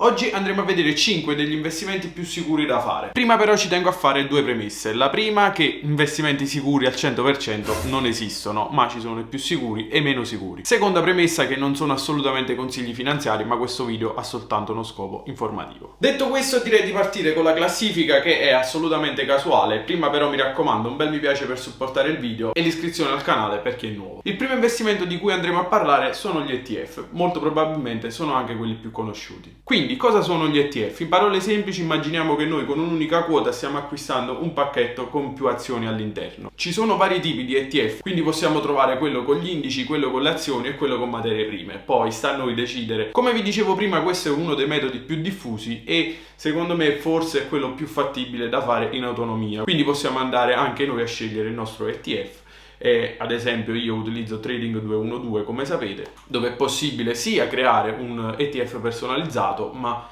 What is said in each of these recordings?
Oggi andremo a vedere 5 degli investimenti più sicuri da fare. Prima però ci tengo a fare due premesse. La prima, che investimenti sicuri al 100% non esistono, ma ci sono i più sicuri e i meno sicuri. Seconda premessa, che non sono assolutamente consigli finanziari, ma questo video ha soltanto uno scopo informativo. Detto questo, direi di partire con la classifica, che è assolutamente casuale. Prima però mi raccomando un bel mi piace per supportare il video e l'iscrizione al canale per chi è nuovo. Il primo investimento di cui andremo a parlare sono gli ETF. Molto probabilmente sono anche quelli più conosciuti. Quindi cosa sono gli ETF? In parole semplici, immaginiamo che noi con un'unica quota stiamo acquistando un pacchetto con più azioni all'interno. Ci sono vari tipi di ETF, quindi possiamo trovare quello con gli indici, quello con le azioni e quello con materie prime. Poi sta a noi decidere. Come vi dicevo prima, questo è uno dei metodi più diffusi e secondo me forse è quello più fattibile da fare in autonomia. Quindi possiamo andare anche noi a scegliere il nostro ETF. Ad esempio io utilizzo Trading 212, come sapete, dove è possibile sia creare un ETF personalizzato, ma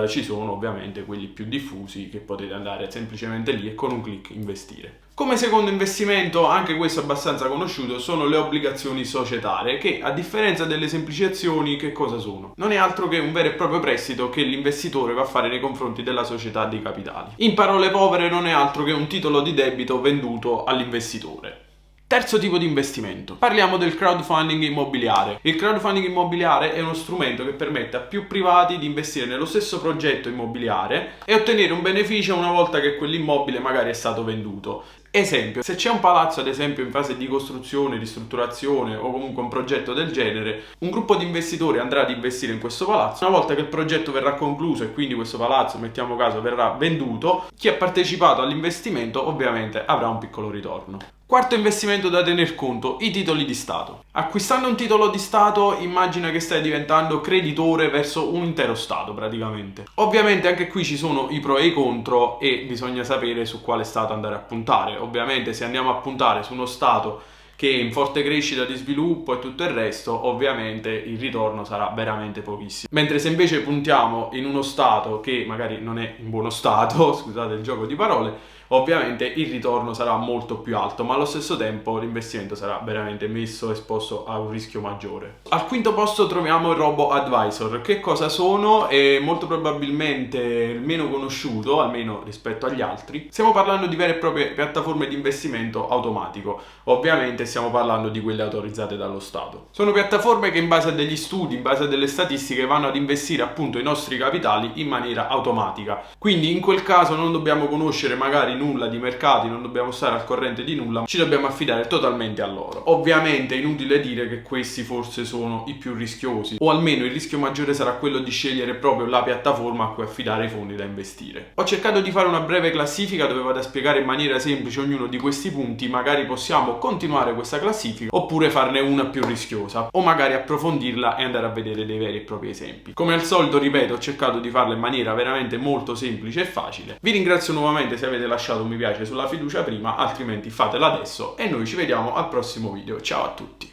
ci sono ovviamente quelli più diffusi che potete andare semplicemente lì e con un clic investire. Come secondo investimento, anche questo abbastanza conosciuto, sono le obbligazioni societarie, che a differenza delle semplici azioni, che cosa sono? Non è altro che un vero e proprio prestito che l'investitore va a fare nei confronti della società dei capitali. In parole povere, non è altro che un titolo di debito venduto all'investitore. Terzo tipo di investimento. Parliamo del crowdfunding immobiliare. Il crowdfunding immobiliare è uno strumento che permette a più privati di investire nello stesso progetto immobiliare e ottenere un beneficio una volta che quell'immobile magari è stato venduto. Esempio, se c'è un palazzo ad esempio in fase di costruzione, ristrutturazione o comunque un progetto del genere, un gruppo di investitori andrà ad investire in questo palazzo. Una volta che il progetto verrà concluso e quindi questo palazzo, mettiamo caso, verrà venduto, chi ha partecipato all'investimento ovviamente avrà un piccolo ritorno. Quarto investimento da tener conto, i titoli di Stato. Acquistando un titolo di Stato, immagina che stai diventando creditore verso un intero Stato praticamente. Ovviamente anche qui ci sono i pro e i contro e bisogna sapere su quale Stato andare a puntare. Ovviamente se andiamo a puntare su uno Stato che è in forte crescita di sviluppo e tutto il resto, ovviamente il ritorno sarà veramente pochissimo. Mentre se invece puntiamo in uno Stato che magari non è in buono stato, scusate il gioco di parole, ovviamente il ritorno sarà molto più alto, ma allo stesso tempo l'investimento sarà veramente esposto a un rischio maggiore. Al quinto posto troviamo il robo-advisor. Che cosa sono? È molto probabilmente il meno conosciuto, almeno rispetto agli altri. Stiamo parlando di vere e proprie piattaforme di investimento automatico. Ovviamente stiamo parlando di quelle autorizzate dallo Stato. Sono piattaforme che in base a degli studi, in base a delle statistiche, vanno ad investire appunto i nostri capitali in maniera automatica. Quindi in quel caso non dobbiamo conoscere magari nulla di mercati, non dobbiamo stare al corrente di nulla, ci dobbiamo affidare totalmente a loro. Ovviamente è inutile dire che questi forse sono i più rischiosi, o almeno il rischio maggiore sarà quello di scegliere proprio la piattaforma a cui affidare i fondi da investire. Ho cercato di fare una breve classifica dove vado a spiegare in maniera semplice ognuno di questi punti. Magari possiamo continuare questa classifica oppure farne una più rischiosa, o magari approfondirla e andare a vedere dei veri e propri esempi. Come al solito, ripeto, ho cercato di farla in maniera veramente molto semplice e facile. Vi ringrazio nuovamente se avete lasciato un mi piace sulla fiducia prima, altrimenti fatela adesso e noi ci vediamo al prossimo video. Ciao a tutti!